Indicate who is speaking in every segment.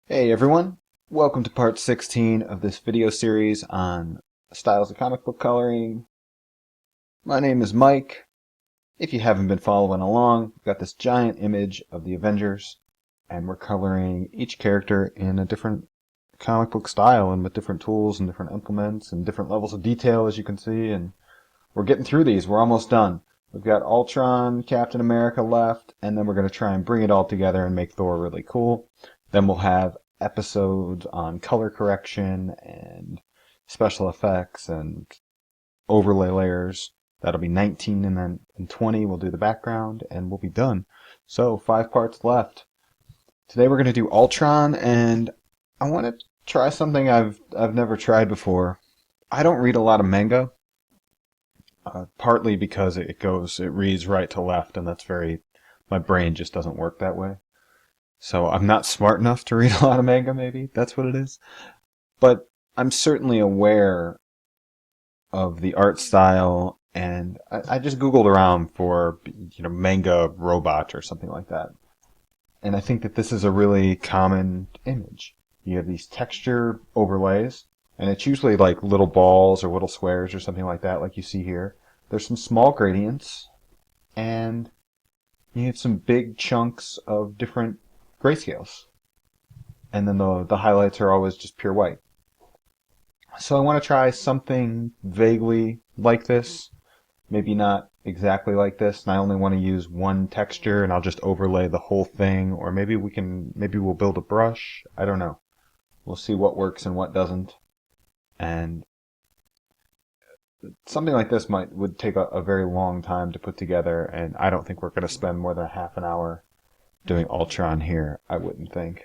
Speaker 1: Hey everyone, welcome to part 16 of this video series on styles of comic book coloring. My name is Mike. If you haven't been following along, we've got this giant image of the Avengers, and we're coloring each character in a different comic book style and with different tools and different implements and different levels of detail, as you can see, and we're getting through these. We're almost done. We've got Ultron, Captain America left, and then we're going to try and bring it all together and make Thor really cool. Then we'll have episodes on color correction and special effects and overlay layers. That'll be 19, and then in 20 we'll do the background and we'll be done. So 5 parts left. Today we're going to do Ultron, and I want to try something I've never tried before. I don't read a lot of manga. Partly because it reads right to left, and my brain just doesn't work that way. So I'm not smart enough to read a lot of manga, maybe. That's what it is. But I'm certainly aware of the art style, and I just Googled around for, manga robot or something like that. And I think that this is a really common image. You have these texture overlays, and it's usually like little balls or little squares or something like you see here. There's some small gradients, and you have some big chunks of different grayscales. And then the highlights are always just pure white. So I want to try something vaguely like this. Maybe not exactly like this, and I only want to use one texture and I'll just overlay the whole thing, or maybe we'll build a brush. I don't know. We'll see what works and what doesn't. And something like this would take a very long time to put together, and I don't think we're going to spend more than a half an hour doing Ultron here. I wouldn't think.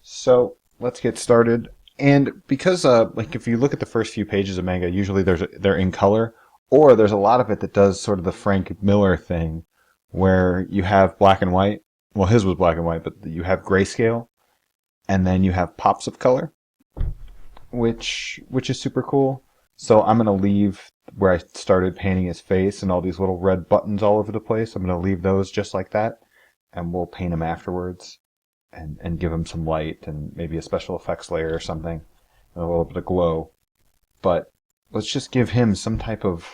Speaker 1: So let's get started. And because, if you look at the first few pages of manga, usually they're in color, or there's a lot of it that does sort of the Frank Miller thing, where you have black and white. Well, his was black and white, but you have grayscale, and then you have pops of color, which is super cool. So I'm gonna leave where I started painting his face and all these little red buttons all over the place. I'm gonna leave those just like that, and we'll paint him afterwards, and give him some light and maybe a special effects layer or something, and a little bit of glow. But let's just give him some type of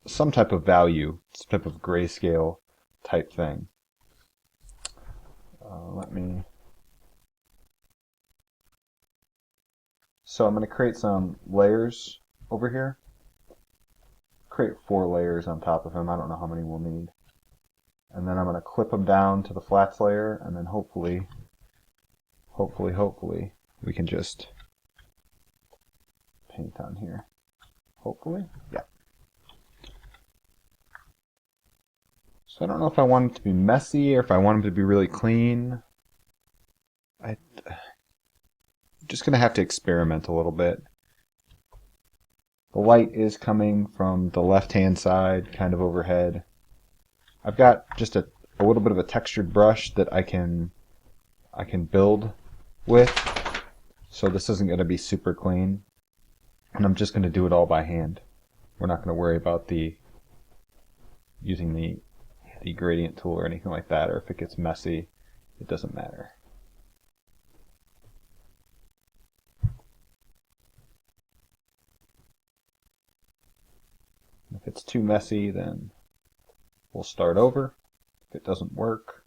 Speaker 1: value, some type of grayscale type thing. Let me. So I'm going to create some layers over here. Create 4 layers on top of him. I don't know how many we'll need. And then I'm going to clip them down to the flats layer, and then hopefully, we can just paint on here. Hopefully, yeah. So I don't know if I want it to be messy or if I want them to be really clean. I'm just going to have to experiment a little bit. The light is coming from the left-hand side, kind of overhead. I've got just a little bit of a textured brush that I can build with, so this isn't going to be super clean. And I'm just going to do it all by hand. We're not going to worry about using the gradient tool or anything like that, or if it gets messy, it doesn't matter. If it's too messy, then we'll start over. If it doesn't work,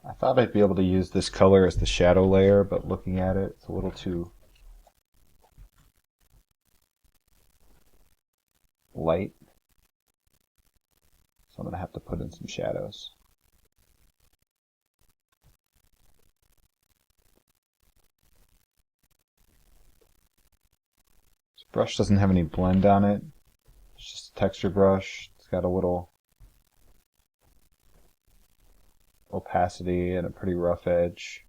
Speaker 1: I thought I'd be able to use this color as the shadow layer, but looking at it, it's a little too light. So I'm going to have to put in some shadows. Brush doesn't have any blend on it. It's just a texture brush. It's got a little opacity and a pretty rough edge.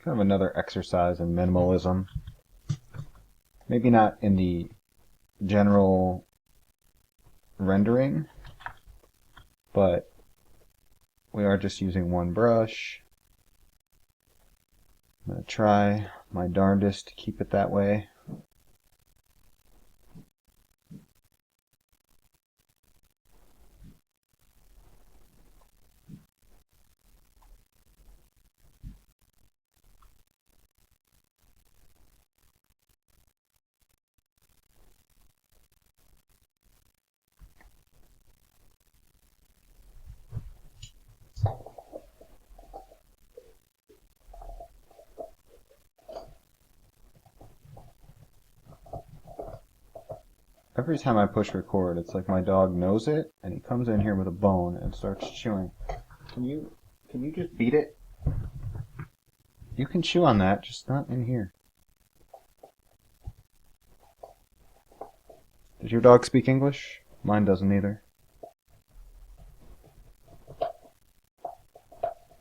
Speaker 1: Kind of another exercise in minimalism. Maybe not in the general rendering, but we are just using one brush. I'm going to try my darndest to keep it that way. Every time I push record, it's like my dog knows it, and he comes in here with a bone and starts chewing. Can you just beat it? You can chew on that, just not in here. Does your dog speak English? Mine doesn't either.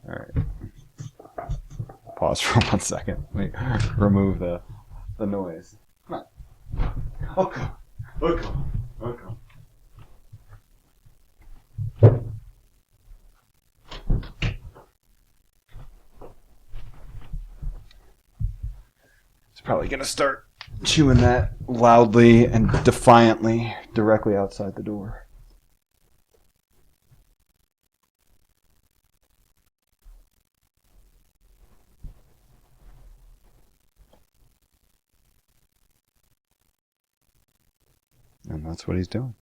Speaker 1: Alright. Pause for 1 second. Let me remove the noise. Come on. Okay. Okay. Okay. It's probably going to start chewing that loudly and defiantly directly outside the door. And that's what he's doing.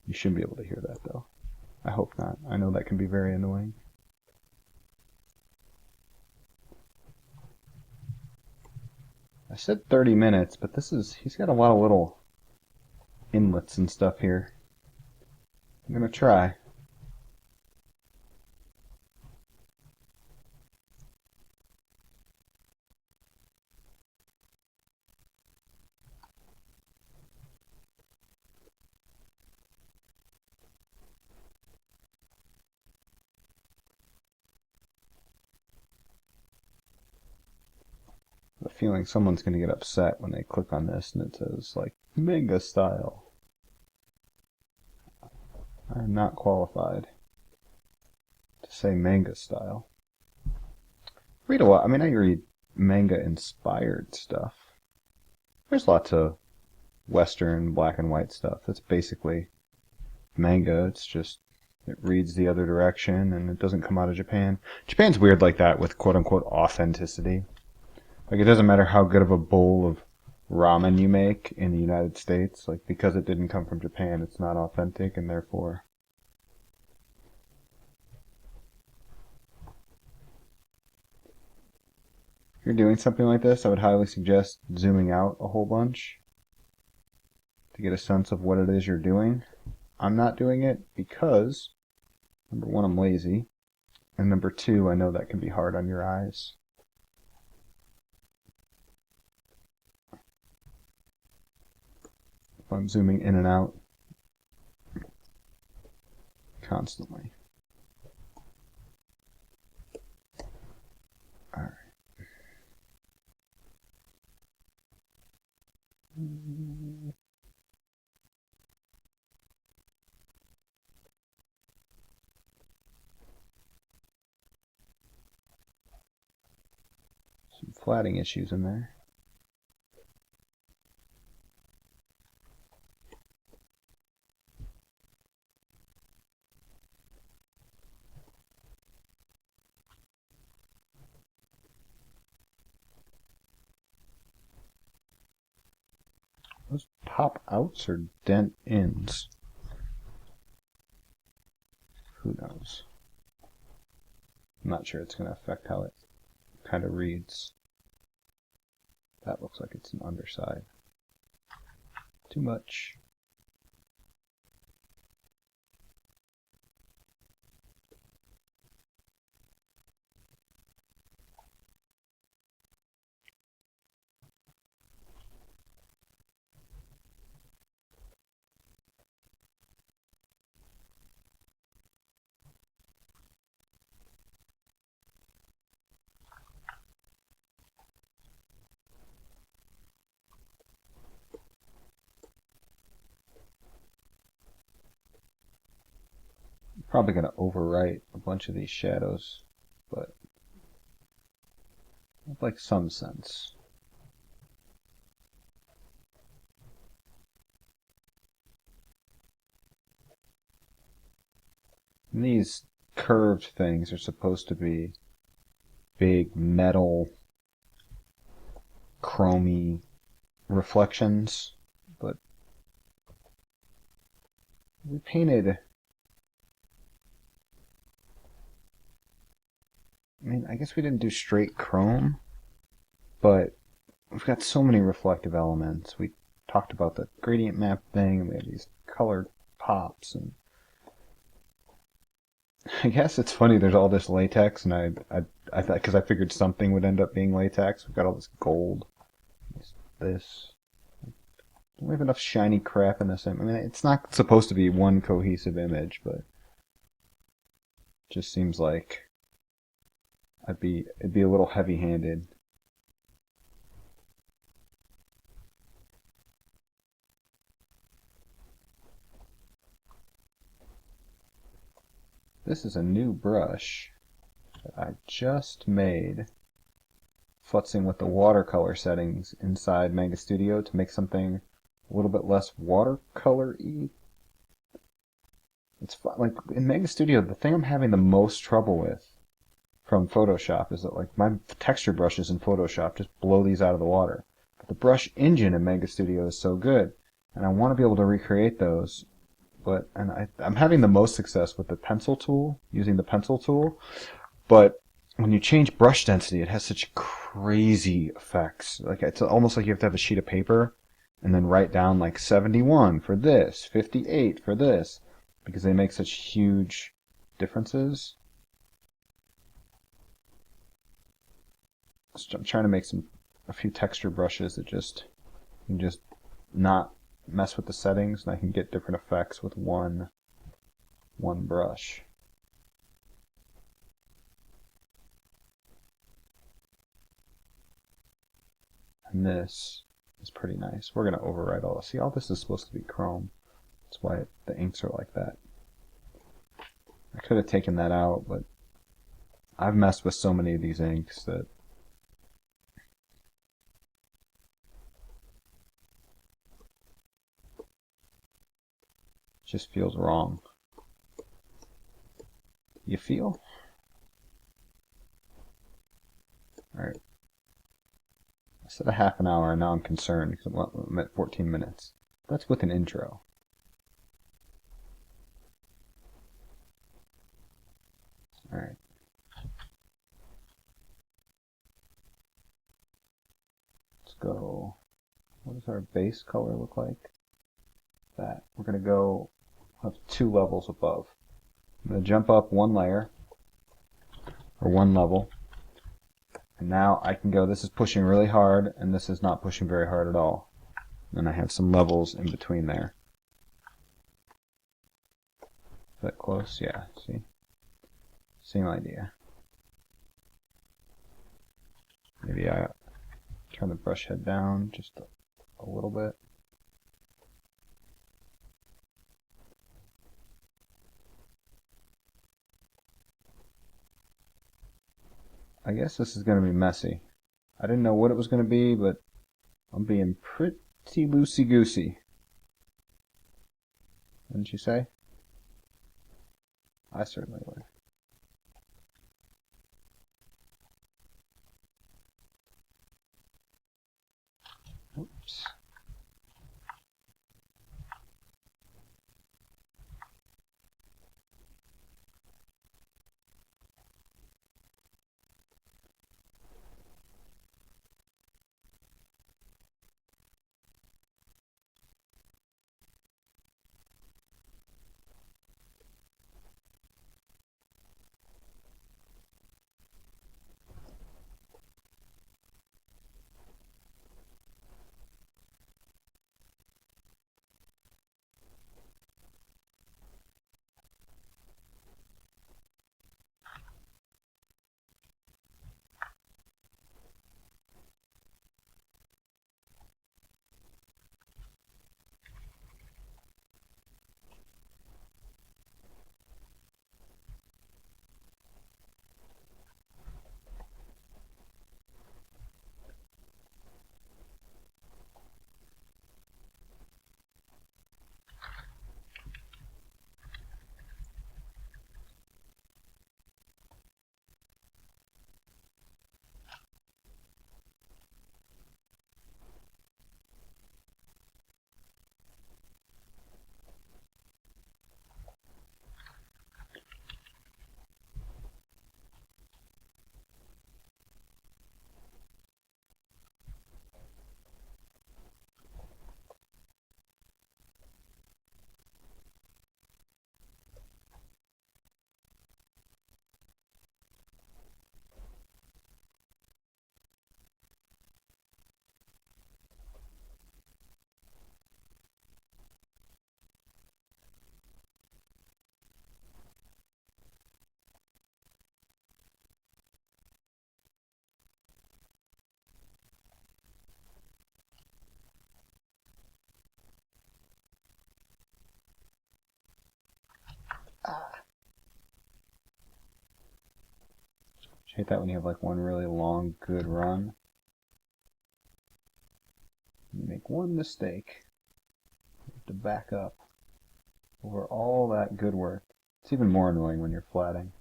Speaker 1: You shouldn't be able to hear that, though. I hope not. I know that can be very annoying. I said 30 minutes, but he's got a lot of little inlets and stuff here. I'm going to try. The feeling someone's going to get upset when they click on this and it says, like, Manga style. I am not qualified to say manga style. Read a lot. I mean, I read manga-inspired stuff. There's lots of Western black and white stuff. That's basically manga. It's just, it reads the other direction and it doesn't come out of Japan. Japan's weird like that with quote-unquote authenticity. Like, it doesn't matter how good of a bowl of ramen you make in the United States. Like, because it didn't come from Japan, it's not authentic, and therefore... If you're doing something like this, I would highly suggest zooming out a whole bunch to get a sense of what it is you're doing. I'm not doing it because, number one, I'm lazy, and number two, I know that can be hard on your eyes. If I'm zooming in and out constantly. Alright. Some flatting issues in there. Those pop outs or dent ins? Who knows? I'm not sure it's going to affect how it kind of reads. That looks like it's an underside. Too much. Probably going to overwrite a bunch of these shadows, but I'd like some sense. And these curved things are supposed to be big metal, chromy reflections, but we painted. I mean, I guess we didn't do straight chrome, but we've got so many reflective elements. We talked about the gradient map thing, and we have these colored pops, and I guess it's funny. There's all this latex, and I thought because I figured something would end up being latex. We've got all this gold, this. We have enough shiny crap in this. I mean, it's not supposed to be one cohesive image, but it just seems like it'd be a little heavy-handed. This is a new brush that I just made, futzing with the watercolor settings inside Manga Studio to make something a little bit less watercolor-y. It's fun. Like in Manga Studio, the thing I'm having the most trouble with from Photoshop is that like my texture brushes in Photoshop just blow these out of the water. But the brush engine in Manga Studio is so good, and I want to be able to recreate those. But I'm having the most success with the pencil tool, using the pencil tool. But when you change brush density, it has such crazy effects. Like it's almost like you have to have a sheet of paper and then write down like 71 for this, 58 for this, because they make such huge differences. So I'm trying to make a few texture brushes that can just not mess with the settings, and I can get different effects with one brush. And this is pretty nice. We're going to overwrite all this. See, all this is supposed to be chrome. That's why the inks are like that. I could have taken that out, but I've messed with so many of these inks that it just feels wrong. You feel? Alright. I said a half an hour, and now I'm concerned because I'm at 14 minutes. That's with an intro. Alright. Let's go. What does our base color look like? That. We're going to go up 2 levels above. I'm going to jump up 1 layer, or 1 level. And now I can go, this is pushing really hard, and this is not pushing very hard at all. And I have some levels in between there. Is that close? Yeah, see? Same idea. Maybe I turn the brush head down just a little bit. I guess this is going to be messy. I didn't know what it was going to be, but I'm being pretty loosey-goosey. Wouldn't you say? I certainly would. Oops. I hate that when you have like one really long, good run. You make one mistake, you have to back up over all that good work. It's even more annoying when you're flatting.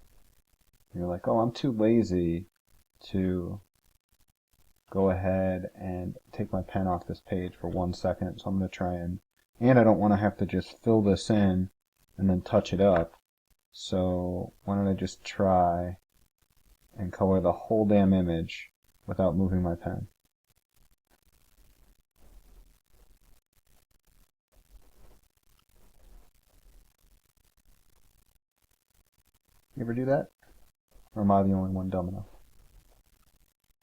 Speaker 1: You're like, oh, I'm too lazy to go ahead and take my pen off this page for 1 second, so I'm going to try and I don't want to have to just fill this in and then touch it up. So why don't I just try and color the whole damn image without moving my pen. You ever do that? Or am I the only one dumb enough?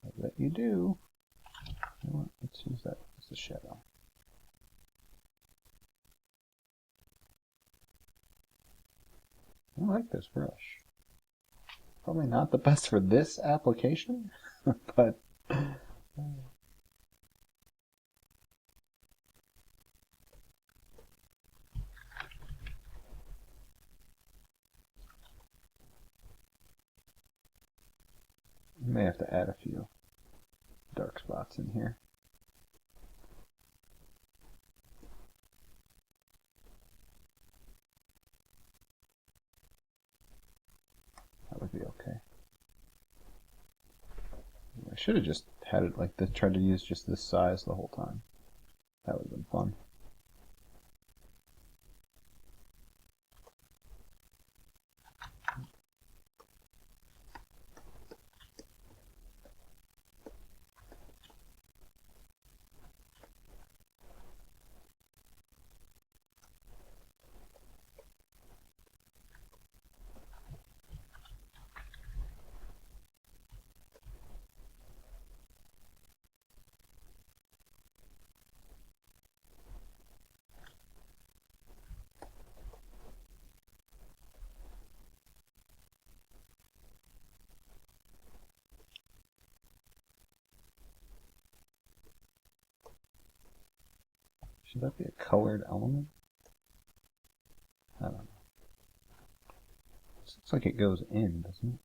Speaker 1: I bet you do. You know what? Let's use that as a shadow. I like this brush. Probably not the best for this application, but you may have to add a few dark spots in here. That would be okay. I should have just had it like this, tried to use just this size the whole time. That would have been fun. Should that be a colored element? I don't know. This looks like it goes in, doesn't it?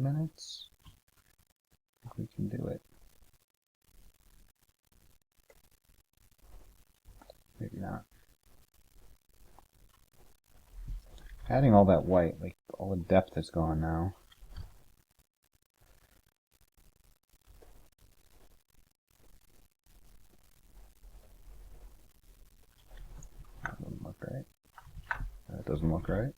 Speaker 1: minutes? I think we can do it. Maybe not. Adding all that white, like all the depth is gone now. That doesn't look right. That doesn't look right.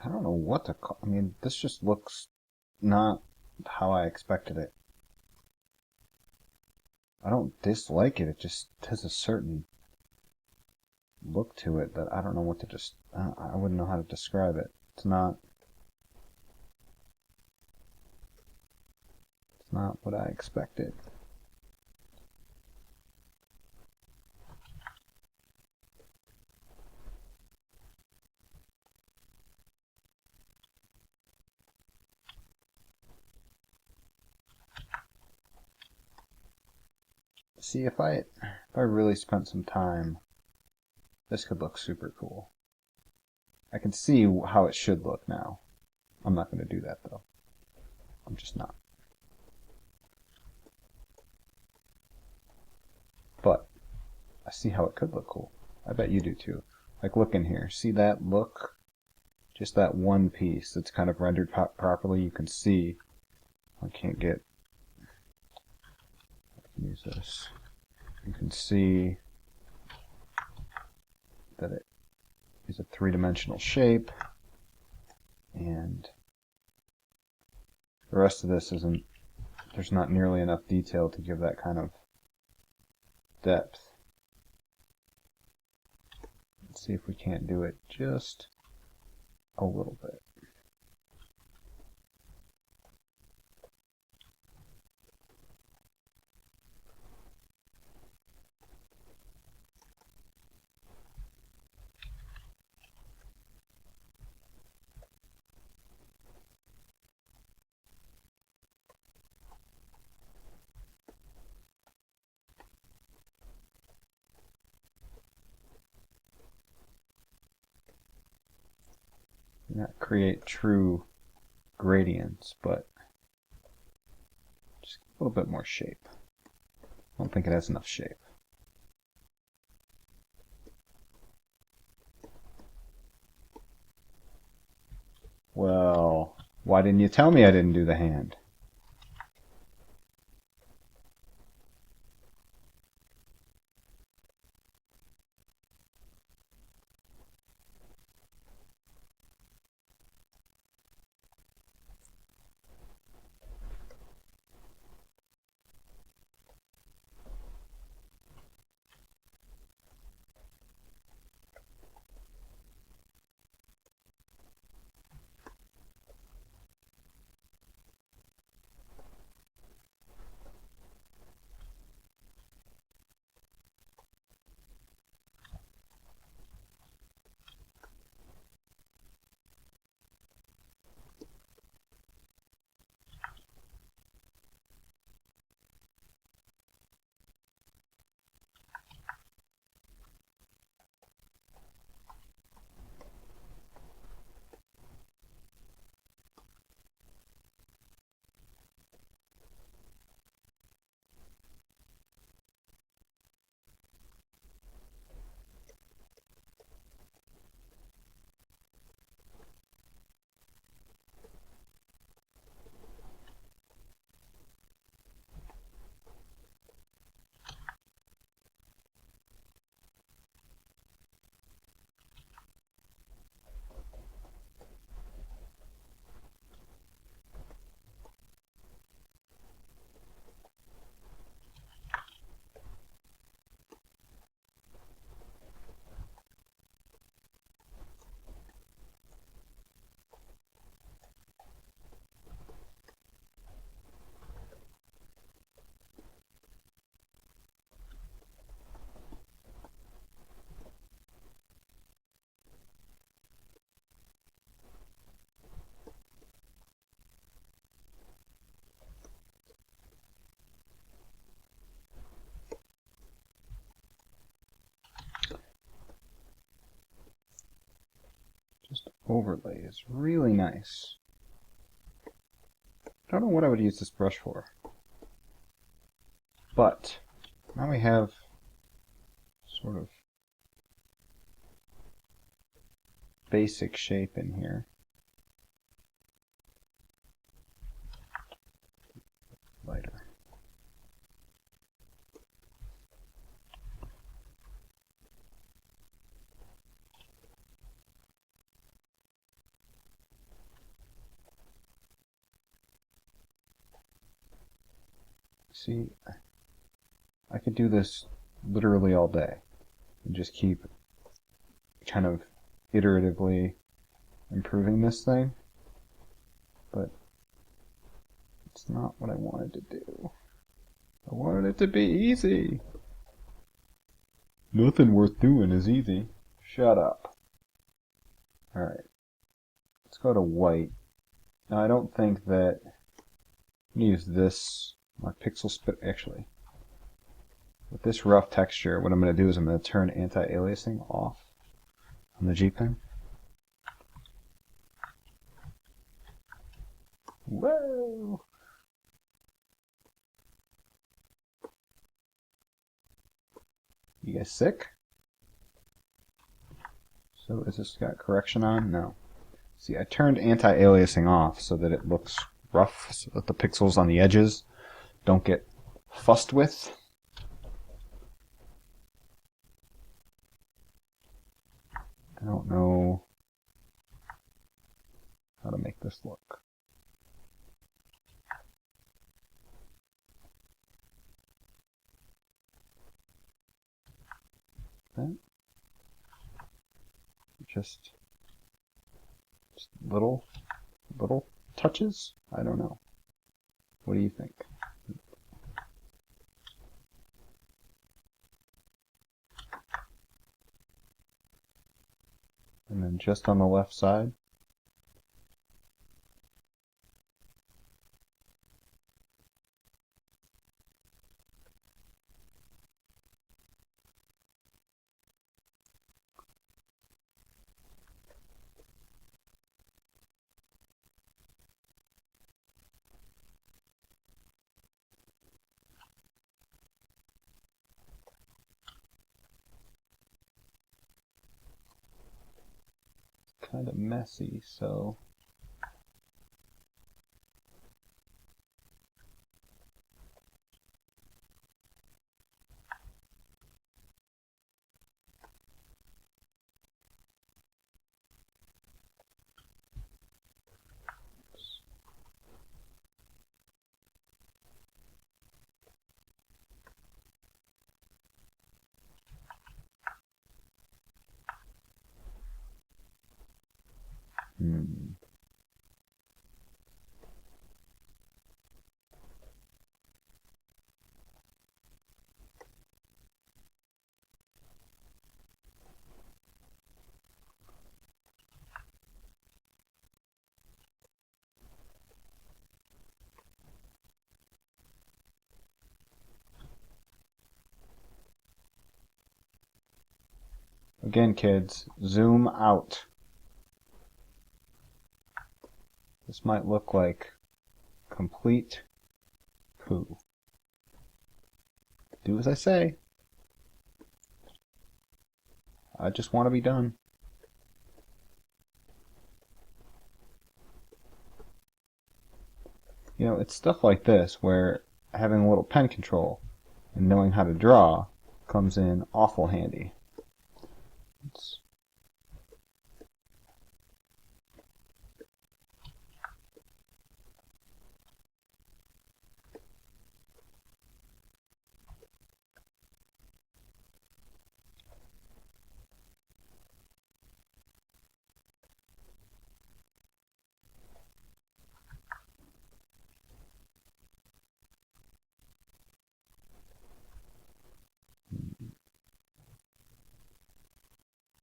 Speaker 1: I don't know what to call. I mean, this just looks not how I expected it. I don't dislike it. It just has a certain look to it that I don't know what to just. I wouldn't know how to describe it. It's not what I expected. See, if I really spent some time, this could look super cool. I can see how it should look now. I'm not going to do that though. I'm just not. But I see how it could look cool. I bet you do too. Like, look in here. See that look? Just that one piece that's kind of rendered properly. You can see. I can't get. I can use this. You can see that it is a three-dimensional shape, and the rest of this isn't. There's not nearly enough detail to give that kind of depth. Let's see if we can't do it just a little bit. Not create true gradients, but just a little bit more shape. I don't think it has enough shape. Well, why didn't you tell me I didn't do the hand? overlay is really nice. I don't know what I would use this brush for. But now we have sort of basic shape in here. Lighter. See, I could do this literally all day and just keep kind of iteratively improving this thing, but it's not what I wanted to do. I wanted it to be easy. Nothing worth doing is easy. Shut up. Alright, let's go to white. Now I don't think that I'm going to use this, my pixel spit, actually. With this rough texture, what I'm going to do is I'm going to turn anti-aliasing off on the G pen. Whoa! You guys sick? So is this got correction on? No. See, I turned anti-aliasing off so that it looks rough, so that the pixels on the edges don't get fussed with. I don't know how to make this look. Okay. Just little touches? I don't know. What do you think? And then just on the left side. Kind of messy, so again, kids, zoom out. This might look like complete poo. Do as I say. I just want to be done. You know, it's stuff like this where having a little pen control and knowing how to draw comes in awful handy. It's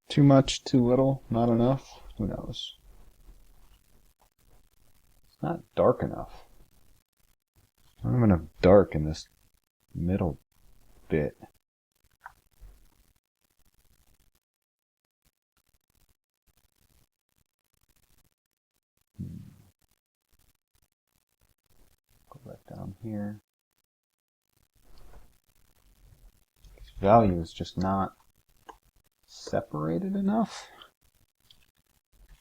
Speaker 1: too much, too little, not enough, who knows? It's not dark enough. I don't have enough dark in this middle bit. down here. This value is just not separated enough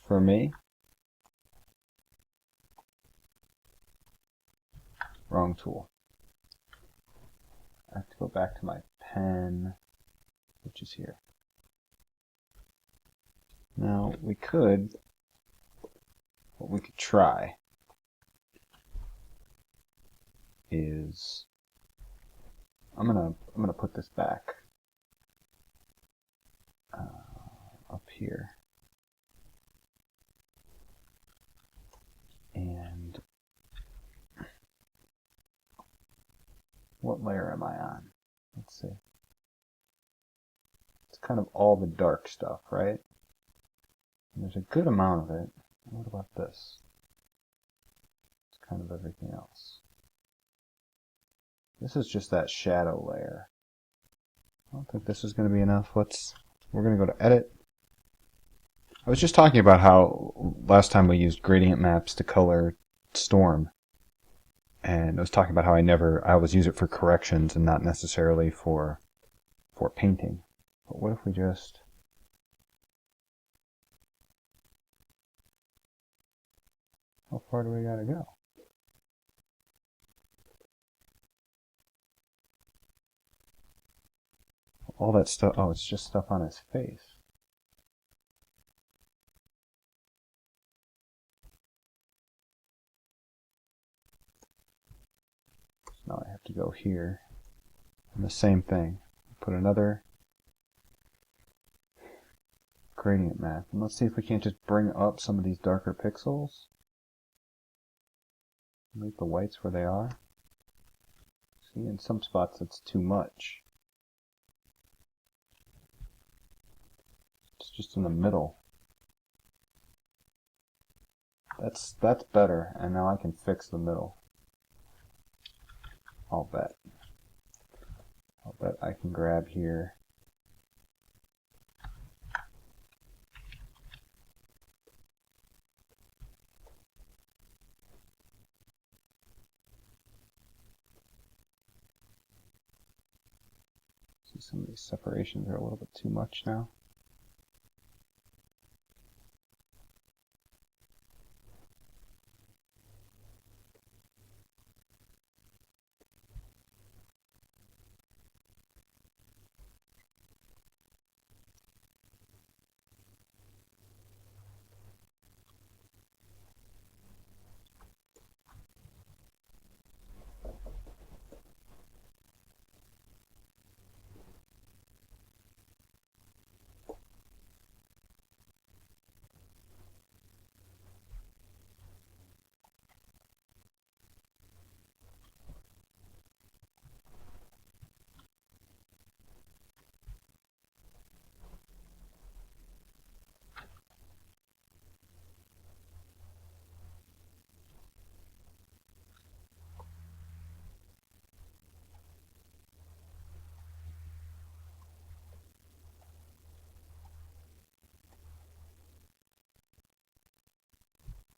Speaker 1: for me. Wrong tool. I have to go back to my pen, which is here. Now what we could try is I'm gonna put this back up here, and what layer am I on? Let's see. It's kind of all the dark stuff, right? And there's a good amount of it. What about this? It's kind of everything else. This is just that shadow layer. I don't think this is going to be enough. We're going to go to Edit. I was just talking about how last time we used gradient maps to color Storm. And I was talking about how I always use it for corrections and not necessarily for painting. But what if we just... How far do we gotta go? All that stuff, oh, it's just stuff on his face. So now I have to go here, and the same thing. Put another gradient map, and let's see if we can't just bring up some of these darker pixels. Leave the whites where they are. See, in some spots it's too much. It's just in the middle. That's better, and now I can fix the middle. I'll bet I can grab here. See, some of these separations are a little bit too much now.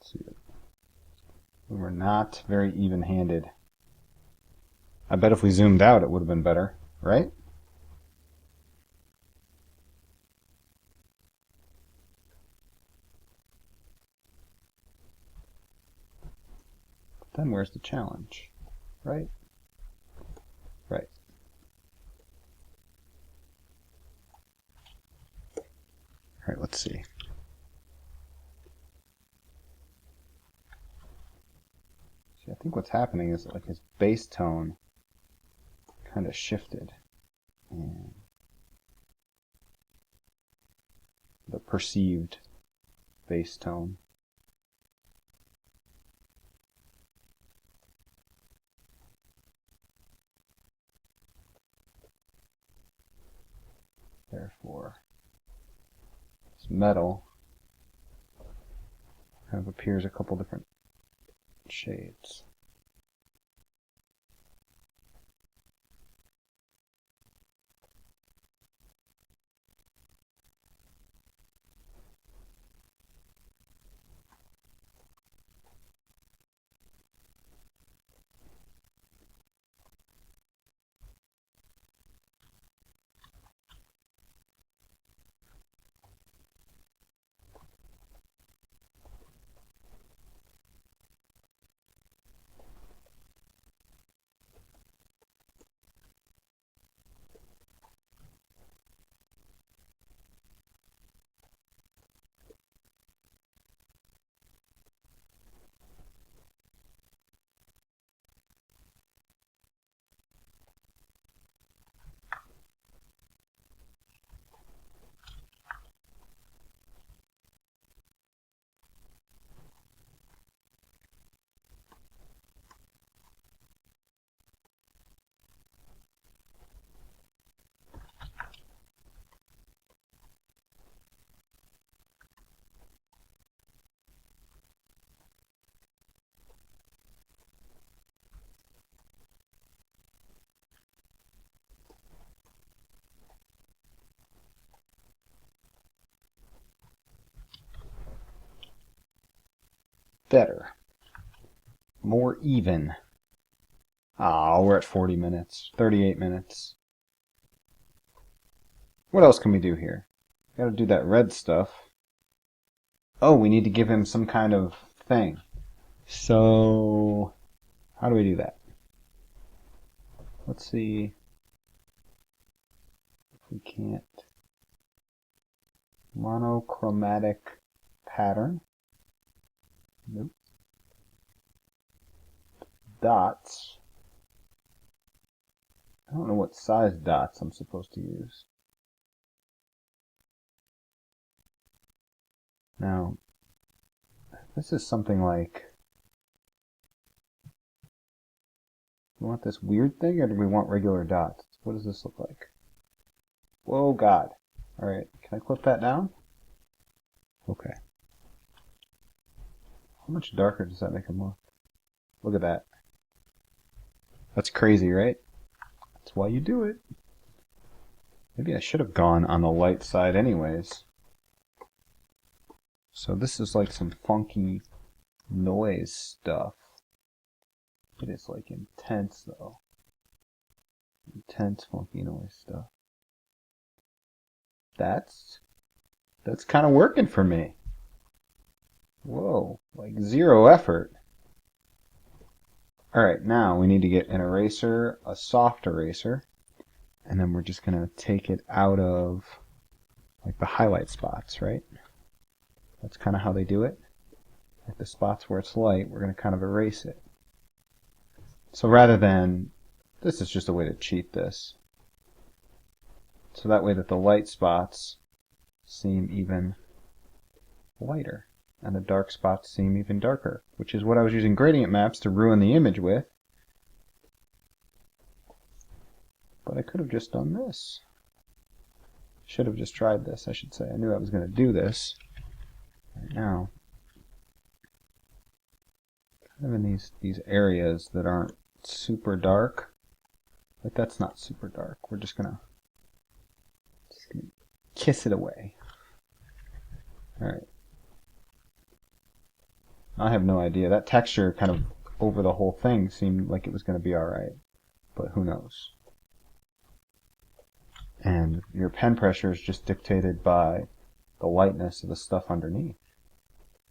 Speaker 1: See, we were not very even-handed. I bet if we zoomed out it would have been better, right? But then where's the challenge, right? Right. All right, let's see. I think what's happening is like his bass tone kind of shifted, and the perceived bass tone. Therefore, this metal kind of appears a couple different shades. better. More even. Ah, we're at 40 minutes. 38 minutes. What else can we do here? Gotta do that red stuff. Oh, we need to give him some kind of thing. So, how do we do that? Let's see if we can't. Monochromatic pattern. Nope. Dots. I don't know what size dots I'm supposed to use. Now, this is something like, we want this weird thing, or do we want regular dots? What does this look like? Whoa, God. Alright, can I clip that down? Okay. How much darker does that make him look? Look at that. That's crazy, right? That's why you do it. Maybe I should have gone on the light side anyways. So this is like some funky noise stuff. It is like intense though. Intense funky noise stuff. That's kind of working for me. Whoa, like zero effort. Alright, now we need to get an eraser, a soft eraser, and then we're just going to take it out of like the highlight spots, right? That's kind of how they do it. Like the spots where it's light, we're going to kind of erase it. So rather than, this is just a way to cheat this. So that way that the light spots seem even lighter, and the dark spots seem even darker, which is what I was using gradient maps to ruin the image with. But I could have just done this. Should have just tried this, I should say. I knew I was going to do this. Right now, kind of in these areas that aren't super dark. Like that's not super dark. We're just gonna kiss it away. Alright. I have no idea. That texture kind of over the whole thing seemed like it was going to be alright. But who knows? And your pen pressure is just dictated by the lightness of the stuff underneath.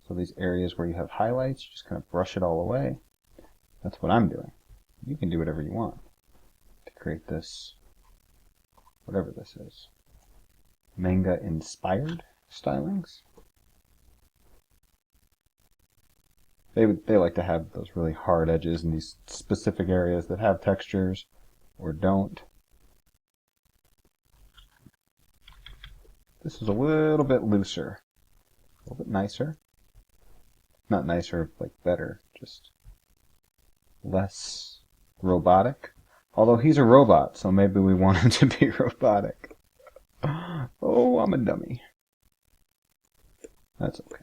Speaker 1: So these areas where you have highlights, you just kind of brush it all away. That's what I'm doing. You can do whatever you want to create this, whatever this is. Manga inspired stylings. They like to have those really hard edges in these specific areas that have textures or don't. This is a little bit looser, a little bit nicer. Not nicer, like better, just less robotic. Although he's a robot, so maybe we want him to be robotic. Oh, I'm a dummy. That's okay.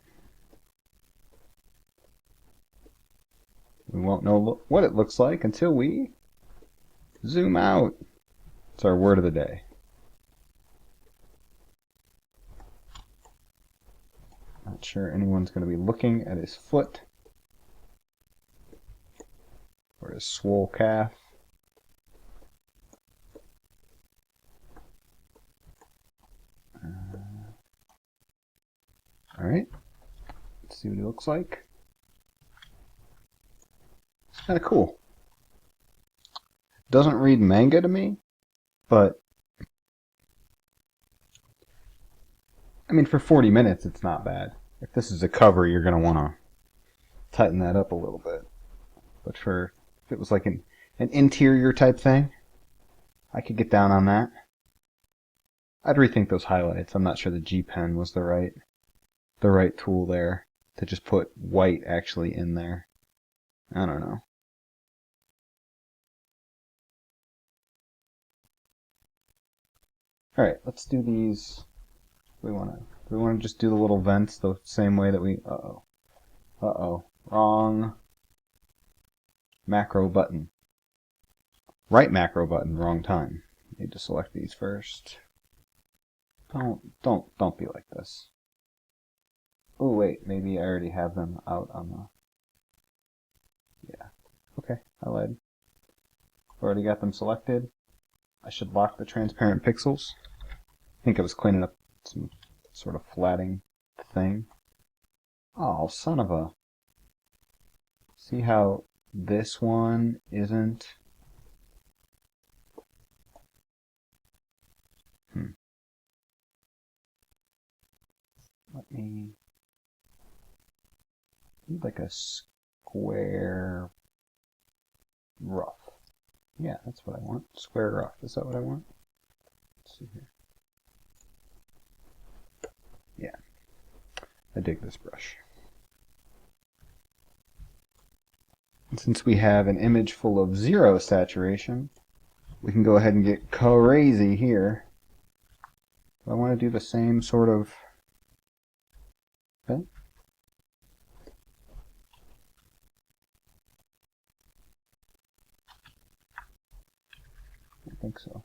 Speaker 1: We won't know what it looks like until we zoom out. It's our word of the day. Not sure anyone's going to be looking at his foot or his swole calf. Alright, let's see what he looks like. It's kind of cool. Doesn't read manga to me, but I mean for 40 minutes it's not bad. If this is a cover, you're going to want to tighten that up a little bit. But if it was like an interior type thing, I could get down on that. I'd rethink those highlights. I'm not sure the G pen was the right tool there to just put white actually in there. I don't know. Alright, let's do these. We want to just do the little vents the same way that we wrong macro button. Right macro button, wrong time. Need to select these first. Don't be like this. Oh wait, maybe I already have them out on the Okay, I lied. Already got them selected. I should lock the transparent pixels. I think I was cleaning up some sort of flatting thing. Oh, son of a... See how this one isn't... Let me... need like a square rough. Yeah, that's what I want. Square rough. Is that what I want? Let's see here. Yeah. I dig this brush. And since we have an image full of 0 saturation, we can go ahead and get crazy here. I want to do the same sort of thing. I think so.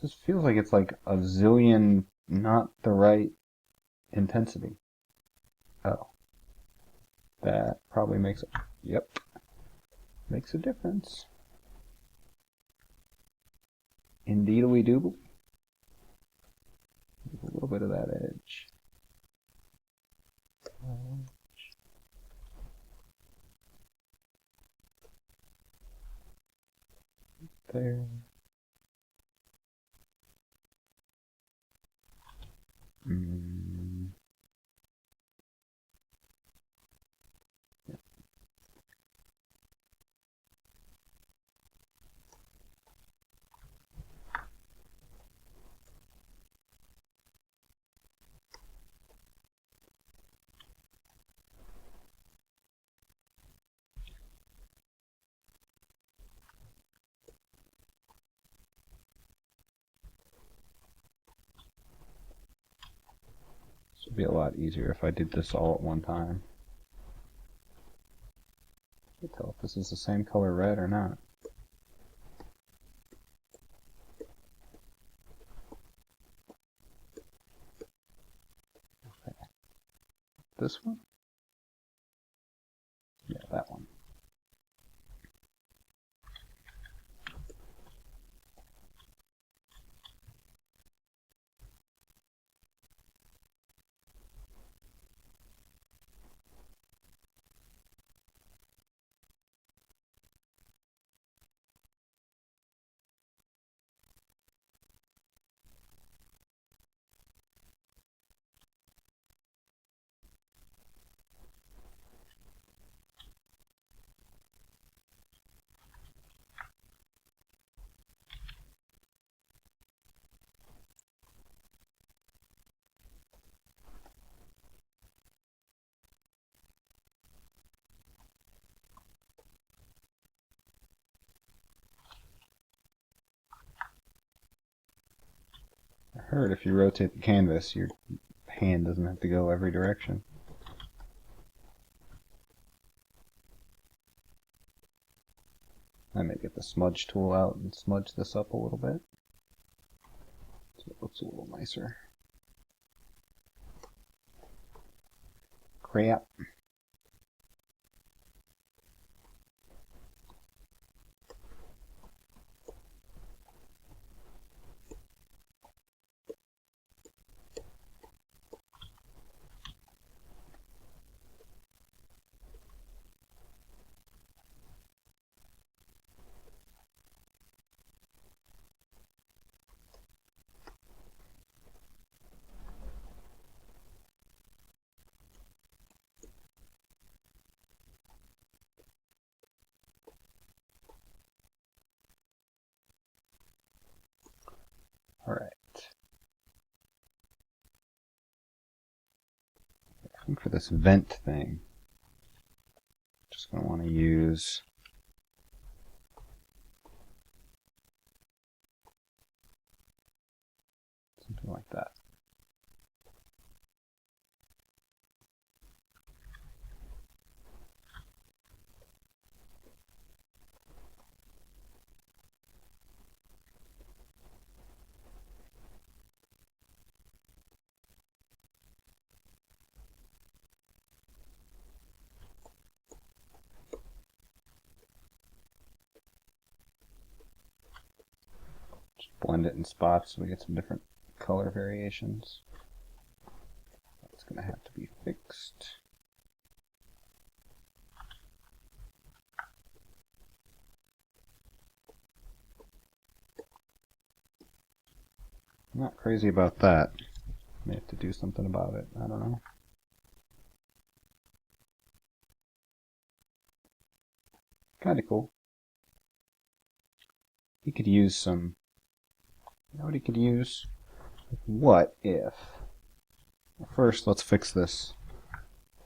Speaker 1: This feels like it's like a zillion not the right intensity. Oh. That probably makes it. Yep. Makes a difference. Indeedly doobly. A little bit of that edge. There. Yeah. This would be a lot easier if I did this all at one time. I can't tell if this is the same color red or not. Okay. This one? Yeah, that one. I heard if you rotate the canvas, your hand doesn't have to go every direction. I may get the smudge tool out and smudge this up a little bit so it looks a little nicer. Crap. Alright. I think for this vent thing, I'm just going to want to use something like that. blend it in spots so we get some different color variations. It's going to have to be fixed. I'm not crazy about that. May have to do something about it. I don't know. Kind of cool. He could use some... You know what he could use? What if... Well, first, let's fix this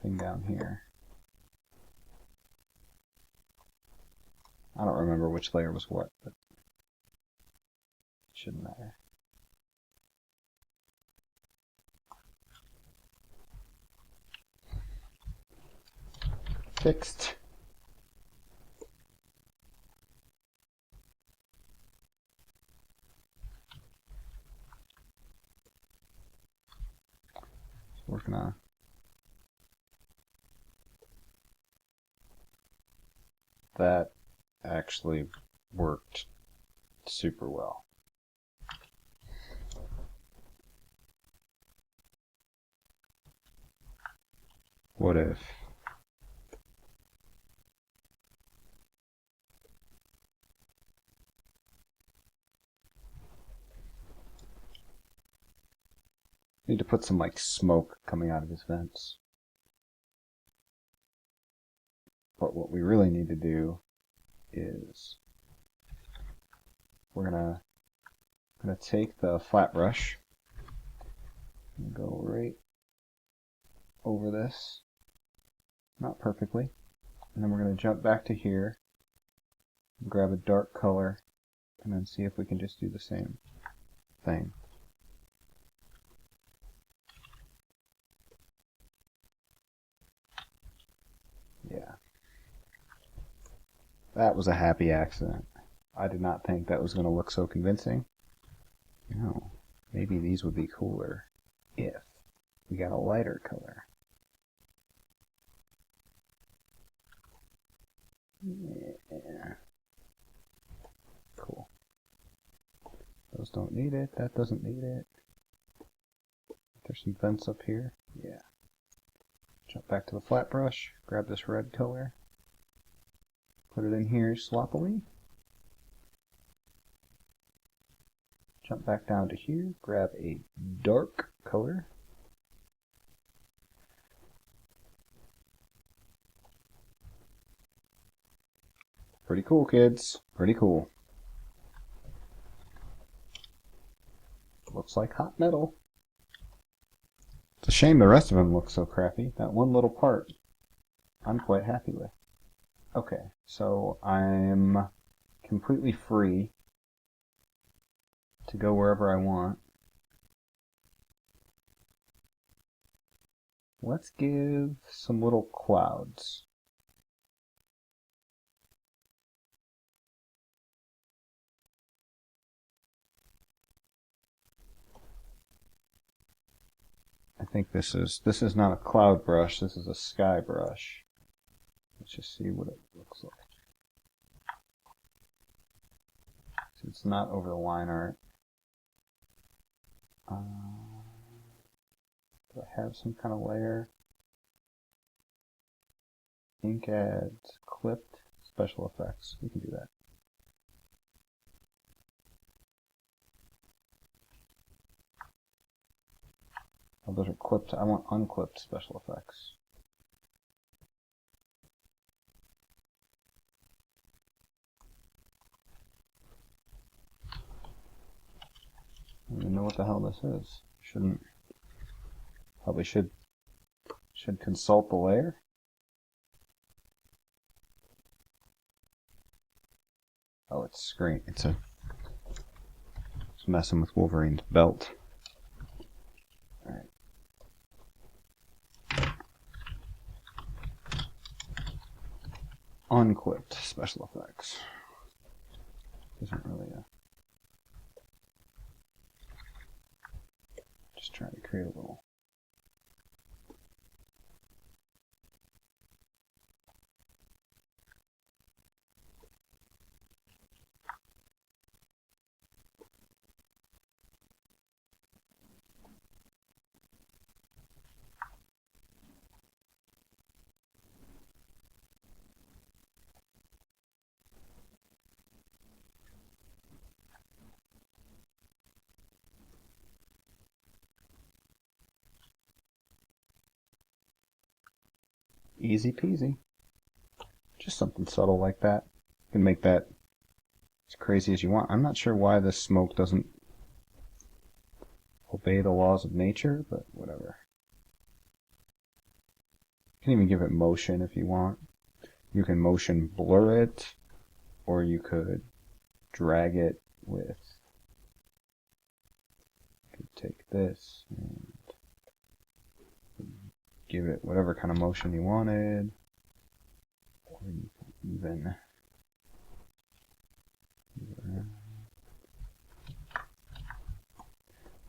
Speaker 1: thing down here. I don't remember which layer was what, but it shouldn't matter. Fixed. Working on that. Actually worked super well. What if? Need to put some like smoke coming out of his vents. But what we really need to do is we're gonna take the flat brush and go right over this, not perfectly, and then we're gonna jump back to here, grab a dark color, and then see if we can just do the same thing. Yeah. That was a happy accident. I did not think that was going to look so convincing. No, maybe these would be cooler if we got a lighter color. Yeah. Cool. Those don't need it. That doesn't need it. There's some vents up here. Yeah. Jump back to the flat brush. Grab this red color. Put it in here sloppily. Jump back down to here. Grab a dark color. Pretty cool, kids. Pretty cool. Looks like hot metal. It's a shame the rest of them look so crappy. That one little part, I'm quite happy with. Okay, so I'm completely free to go wherever I want. Let's give some little clouds. I think this is not a cloud brush, this is a sky brush. Let's just see what it looks like. So it's not over the line art. Do I have some kind of layer? Ink adds, clipped, special effects. We can do that. Oh, those are clipped. I want unclipped special effects. I don't even know what the hell this is. Probably should consult the layer. Oh, it's screen. It's messing with Wolverine's belt. All right. Unclipped special effects. Isn't really a... Just trying to create a little... Easy peasy. Just something subtle like that. You can make that as crazy as you want. I'm not sure why this smoke doesn't obey the laws of nature, but whatever. You can even give it motion if you want. You can motion blur it, or you could drag it with. You could take this and give it whatever kind of motion you wanted, or you can even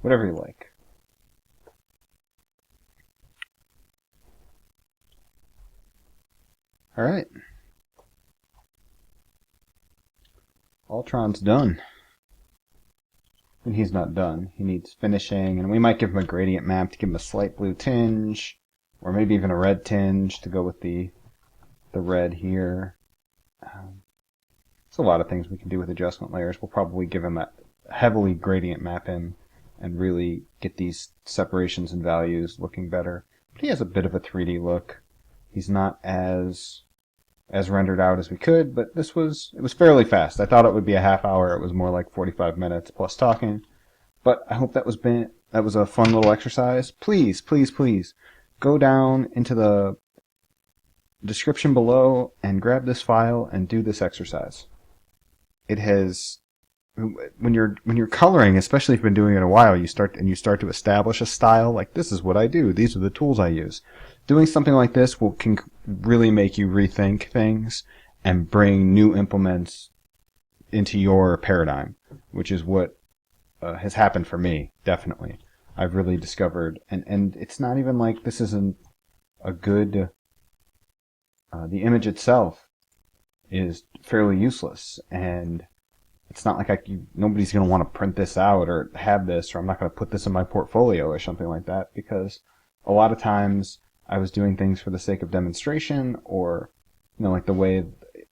Speaker 1: whatever you like. Alright. Ultron's done. And he's not done. He needs finishing, and we might give him a gradient map to give him a slight blue tinge, or maybe even a red tinge to go with the red here. There's a lot of things we can do with adjustment layers. We'll probably give him a heavily gradient map him and really get these separations and values looking better. But he has a bit of a 3D look. He's not as rendered out as we could, but it was fairly fast. I thought it would be a half hour. It was more like 45 minutes plus talking. But I hope that was a fun little exercise. Please, please, please go down into the description below and grab this file and do this exercise. It has, when you're coloring, especially if you've been doing it a while, you start to establish a style. Like, this is what I do. These are the tools I use. Doing something like this can really make you rethink things and bring new implements into your paradigm, which is what has happened for me, definitely. I've really discovered, and it's not even like this isn't a good, the image itself is fairly useless, and it's not like nobody's going to want to print this out or have this, or I'm not going to put this in my portfolio or something like that, because a lot of times I was doing things for the sake of demonstration, or like the way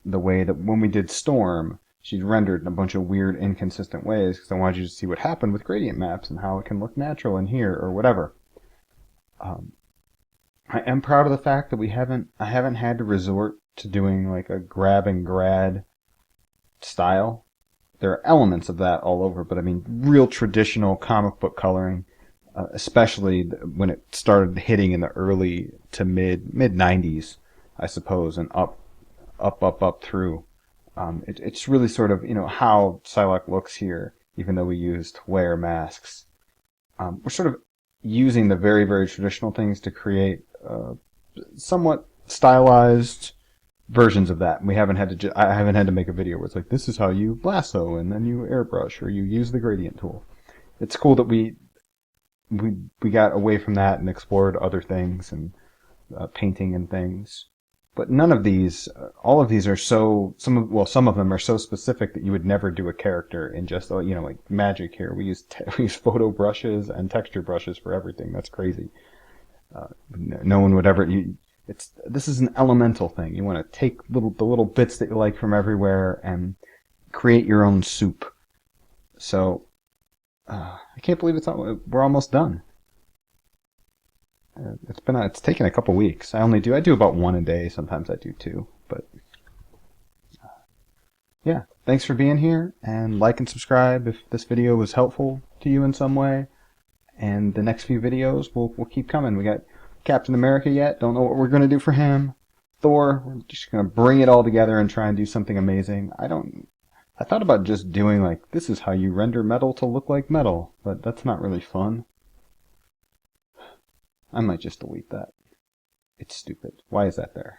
Speaker 1: that when we did Storm, she'd rendered in a bunch of weird, inconsistent ways because I wanted you to see what happened with gradient maps and how it can look natural in here or whatever. I am proud of the fact that I haven't had to resort to doing like a grab and grad style. There are elements of that all over, but I mean real traditional comic book coloring, especially when it started hitting in the early to mid 90s, I suppose, and up through. It's really sort of how Psylocke looks here, even though we used layer masks. We're sort of using the very, very traditional things to create somewhat stylized versions of that. I haven't had to make a video where it's like, this is how you lasso and then you airbrush or you use the gradient tool. It's cool that we got away from that and explored other things and painting and things. But none of these, all of these are some of them are so specific that you would never do a character in just like magic here. We use photo brushes and texture brushes for everything. That's crazy. No one would ever. This is an elemental thing. You want to take the little bits that you like from everywhere and create your own soup. So I can't believe we're almost done. It's taken a couple weeks. I do about one a day. Sometimes I do two, but yeah. Thanks for being here, and like and subscribe if this video was helpful to you in some way. And the next few videos will keep coming. We got Captain America yet. Don't know what we're gonna do for him. Thor. We're just gonna bring it all together and try and do something amazing. I thought about just doing like, this is how you render metal to look like metal, but that's not really fun. I might just delete that. It's stupid. Why is that there?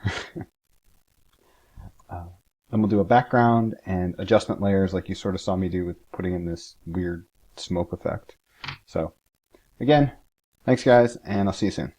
Speaker 1: Then we'll do a background and adjustment layers like you sort of saw me do with putting in this weird smoke effect. So, again, thanks guys, and I'll see you soon.